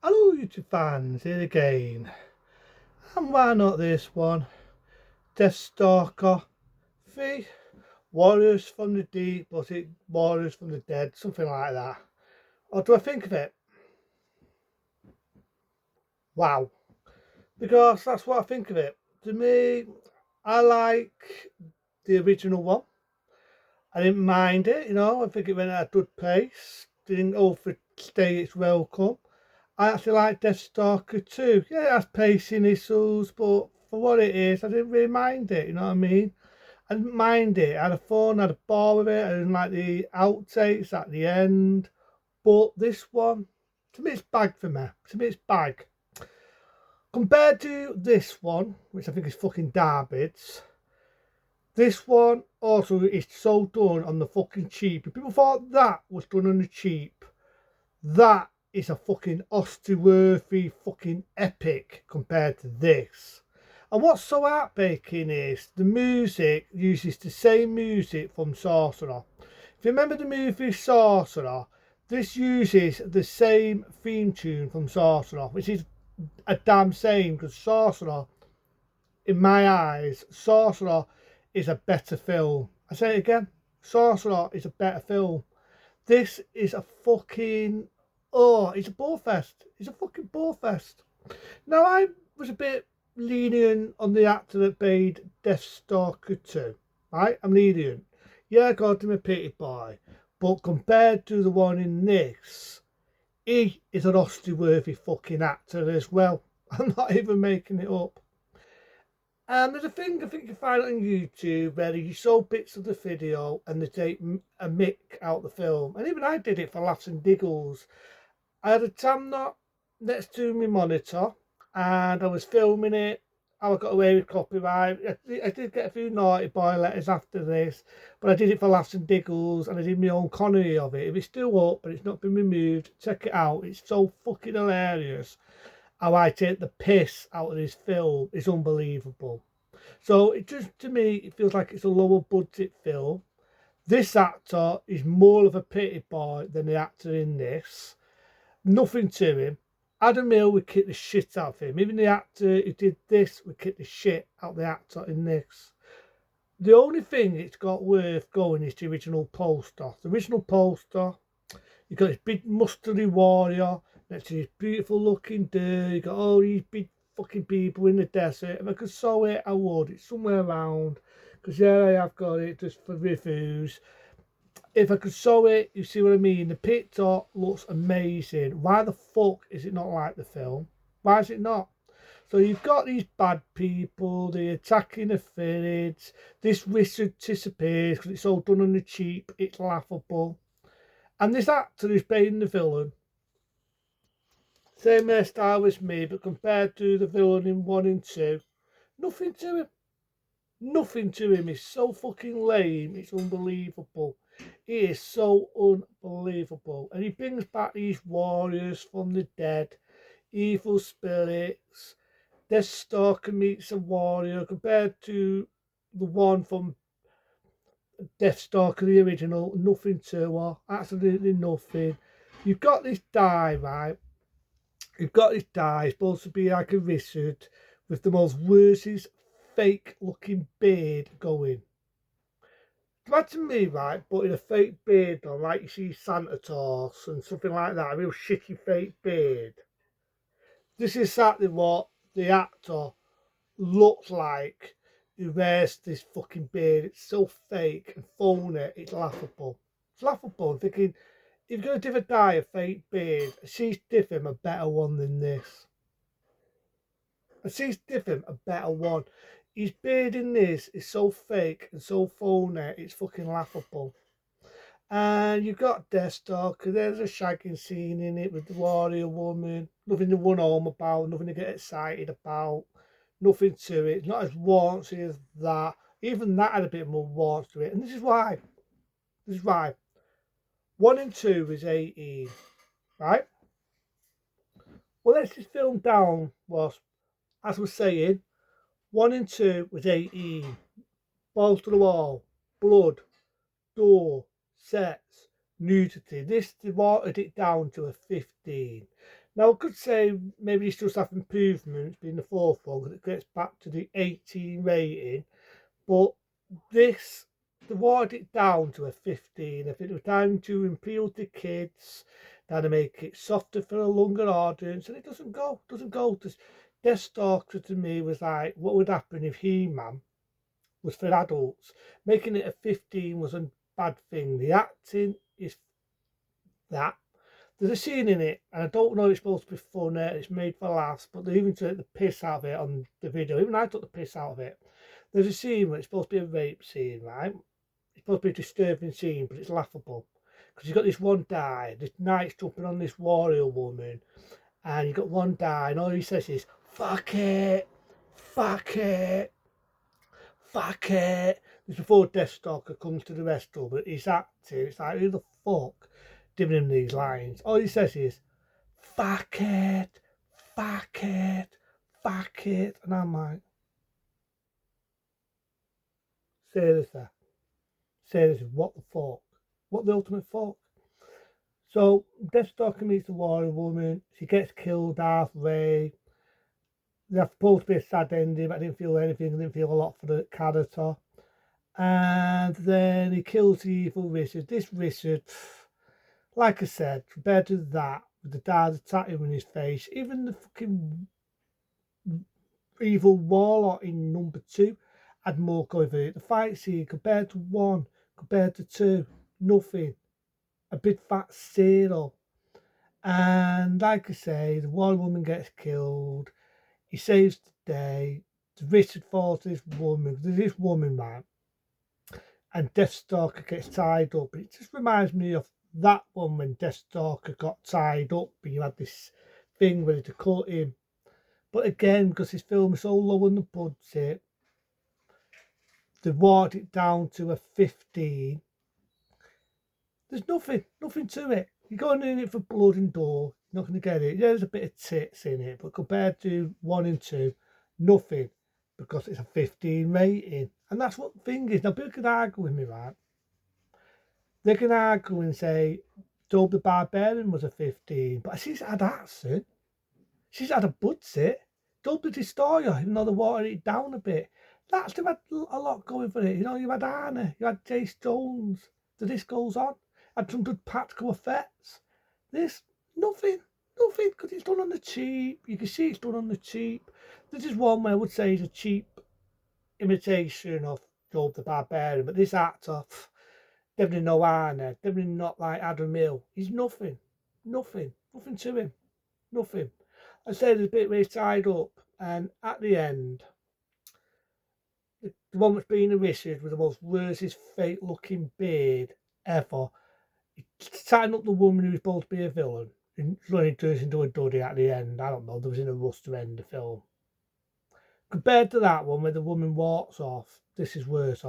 Hello YouTube fans, here again. And why not this one? Deathstalker 3 Warriors from the Deep, was it Warriors from the Dead? Something like that. What do I think of it? Wow. Because that's what I think of it. To me, I like the original one. I didn't mind it, I think it went at a good pace. Didn't overstay its welcome. I actually like Deathstalker too. Yeah, it has pacing issues, but for what it is, I didn't really mind it, you know what I mean? I didn't mind it. I had a fun, I had a ball with it. I didn't like the outtakes at the end. But this one, to me, it's bag for me. To me, it's bag. Compared to this one, which I think is fucking garbage, this one also is so done on the fucking cheap. If people thought that was done on the cheap, that is a fucking Oscar-worthy fucking epic compared to this. And what's so heartbreaking is the music uses the same music from Sorcerer. If you remember the movie Sorcerer, this uses the same theme tune from Sorcerer, which is a damn shame because Sorcerer, in my eyes, Sorcerer is a better film. I say it again, Sorcerer is a better film. This is a fucking, it's a bore fest. It's a fucking bore fest. Now, I was a bit lenient on the actor that played Deathstalker 2, right? I'm lenient. Yeah, I got him a pity boy. But compared to the one in this, he is an Oscar-worthy fucking actor as well. I'm not even making it up. And there's a thing I think you find on YouTube where you show bits of the video and they take a mick out the film. And even I did it for laughs and giggles. I had a camera next to my monitor and I was filming it. I got away with copyright. I did get a few naughty boy letters after this, but I did it for laughs and giggles and I did my own comedy of it. If it's still up but it's not been removed, check it out. It's so fucking hilarious. How I take the piss out of this film is unbelievable. So it just, to me, it feels like it's a lower budget film. This actor is more of a pity boy than the actor in this. Nothing to him. Adam Hill would kick the shit out of him. Even the actor who did this would kick the shit out of the actor in this. The only thing it's got worth going is the original poster. The original poster, you've got this big muscly warrior next to this beautiful looking dude. You've got all these big fucking people in the desert. If I could sew it, I would. It's somewhere around. Because yeah, I have got it just for reviews. If I could sew it, you see what I mean? The picture looks amazing. Why the fuck is it not like the film? Why is it not? So you've got these bad people, they're attacking the village. This wizard disappears because it's all done on the cheap. It's laughable. And this actor who's playing the villain, same hairstyle as me, but compared to the villain in 1 and 2, nothing to him. Nothing to him. He's so fucking lame. It's unbelievable. He is so unbelievable. And he brings back these warriors from the dead, evil spirits. Deathstalker meets a warrior compared to the one from Deathstalker, the original. Nothing to her. Absolutely nothing. You've got this guy, right? You've got this guy supposed to be like a wizard with the most worstest fake looking beard going. Imagine me, right, putting a fake beard on like you see Santa Claus and something like that, a real shitty fake beard. This is exactly what the actor looks like who wears this fucking beard. It's so fake and phony, it's laughable. It's laughable. I'm thinking, if you're going to give a guy a fake beard, she's give him a better one than this. And she's give him a better one. His beard in this is so fake and so phony, it's fucking laughable. And you've got Deathstalker, there's a shagging scene in it with the warrior woman. Nothing to run home about, nothing to get excited about, nothing to it. It's not as warranty as that. Even that had a bit more warmth to it. And this is why. This is why. 1 and 2 is 18, right? Well, let's just film down was, as we're saying, 1 and 2 was 18. Balls to the wall, blood, gore, sex, nudity. This watered it down to a 15. Now, I could say maybe this does have improvements being the fourth one because it gets back to the 18 rating, but this, they watered it down to a 15. I think it was time to appeal to kids, trying to make it softer for a longer audience, and it doesn't go. Deathstalker to me was like, what would happen if He-Man was for adults? Making it a 15 was a bad thing. The acting is that. There's a scene in it, and I don't know if it's supposed to be funny, it's made for laughs, but they even took the piss out of it on the video. Even I took the piss out of it. There's a scene where it's supposed to be a rape scene, right? It's supposed to be a disturbing scene, but it's laughable. Because you've got this one guy, this knight's jumping on this warrior woman, and you've got one guy, and all he says is, fuck it, fuck it, fuck it. This before Deathstalker comes to the rescue, but he's acting, it's like, who the fuck giving him these lines? All he says is, fuck it, fuck it, fuck it. And I'm like, seriously, seriously, what the fuck? What the ultimate fuck? So Deathstalker meets the warrior woman. She gets killed halfway. There's supposed to be a sad ending, but I didn't feel anything. I didn't feel a lot for the character. And then he kills the evil wizard. This wizard, like I said, compared to that, with the dad's tattoo in his face, even the fucking evil warlock in number 2 had more going for it. The fight scene compared to 1, compared to 2, nothing. A big fat zero. And like I say, the one woman gets killed. He saves the day. The wizard falls to this woman. There's this woman, man. And Deathstalker gets tied up. It just reminds me of that one when Deathstalker got tied up and you had this thing ready to cut him. But again, because this film is so low on the budget, they watered it down to a 15. There's nothing to it. You're going in it for blood and gore, you're not going to get it. Yeah, there's a bit of tits in it, but compared to 1 and 2, nothing, because it's a 15 rating. And that's what the thing is. Now, people can argue with me, right? They can argue and say, Job the Barbarian was a 15, but she's had action. She's had a budget. Job the Destroyer, even though they watered it down a bit. That's they've had a lot going for it. You know, you had Arna, you had Jace Jones. The list goes on. Had some good practical effects. This, nothing, because it's done on the cheap. You can see it's done on the cheap. This is one where I would say is a cheap imitation of Job the Barbarian, but this actor, definitely no Arna, definitely not like Adam Hill. He's nothing to him, nothing. I said there's a bit where he's tied up, and at the end, the one that's being a wizard with the most worst, fake looking beard ever, tying up the woman who's supposed to be a villain, and running turns into a duddy at the end. I don't know, there was in a rush to end the film. Compared to that one where the woman walks off, this is worse.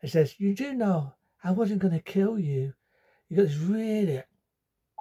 It says, you do know I wasn't going to kill you. You got this really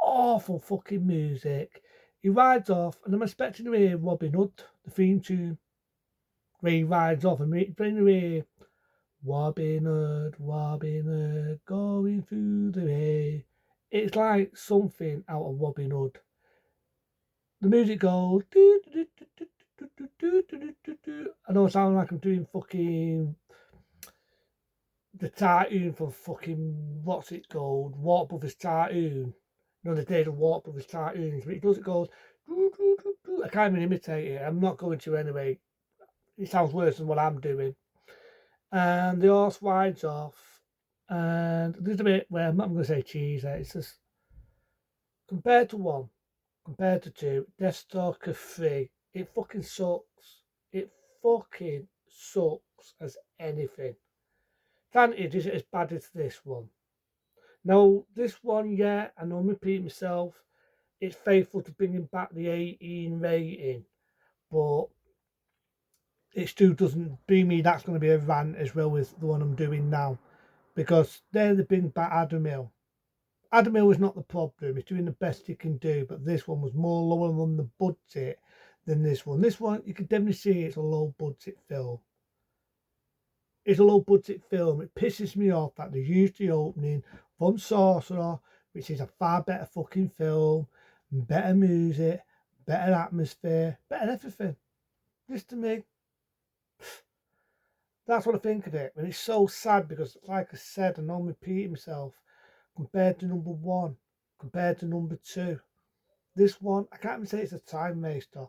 awful fucking music. He rides off, and I'm expecting to hear Robin Hood, the theme tune, where he rides off and bring to hear Robin Hood, going through the air. It's like something out of Robin Hood. The music goes. I know it sounds like I'm doing fucking the cartoon for fucking what's it called? Warner Brothers cartoon. You know, the days of Warner Brothers cartoons. But it does, it goes. I can't even imitate it. I'm not going to anyway. It sounds worse than what I'm doing. And the horse rides off. And there's a bit where I'm not going to say cheese. It's just compared to 1, compared to 2, Deathstalker 3, it fucking sucks. It fucking sucks as anything. Granted, is it as bad as this one? No, this one, yeah, I know I'm repeating myself. It's faithful to bringing back the 18 rating, but it still doesn't bring me. That's going to be a rant as well as the one I'm doing now, because they're the bring back Adam Hill. Adam Hill is not the problem. He's doing the best he can do, but this one was more lower on the budget than this one. This one, you can definitely see it's a low budget film. It's a low budget film. It pisses me off that they used the opening from Sorcerer, which is a far better fucking film, better music, better atmosphere, better everything. Just to me, that's what I think of it. And it's so sad because, like I said, I know I'm repeating myself, compared to number one, compared to number two, this one, I can't even say it's a time waster.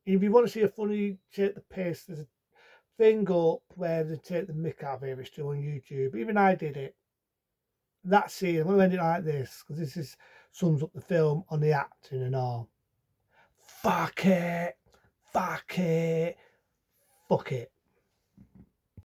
If you want to see a funny take the piss, there's a thing up where they take the mick out of it, it's still on YouTube. Even I did it. That scene, I'm going to end it like this, because this is sums up the film on the acting and all. Fuck it. Fuck it. Fuck it.